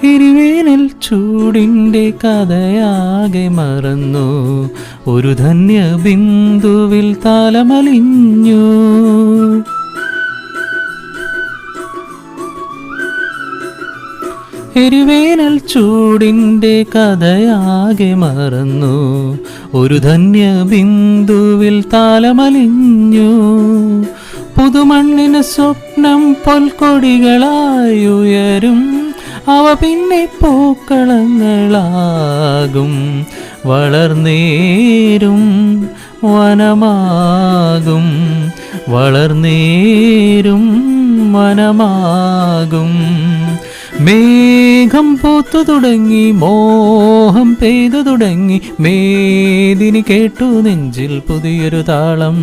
എരിവേനൽ ചൂടിൻ്റെ കഥയാകെ മറന്നു, ഒരു ധന്യ ബിന്ദുവിൽ താലമലിഞ്ഞു. എരിവേനൽ ചൂടിൻ്റെ കഥയാകെ മറന്നു, ഒരു ധന്യ ബിന്ദുവിൽ താലമലിഞ്ഞു. പുതുമണ്ണിന് സ്വപ്നം പൊൽക്കൊടികളായുയരും, അവ പിന്നെ പൂക്കളങ്ങളാകും. വളർന്നേരും വനമാകും, വളർന്നേരും വനമാകും. മേഘം പൂത്തു തുടങ്ങി, മോഹം പെയ്തു തുടങ്ങി, മേദിനി കേട്ടു നെഞ്ചിൽ പുതിയൊരു താളം.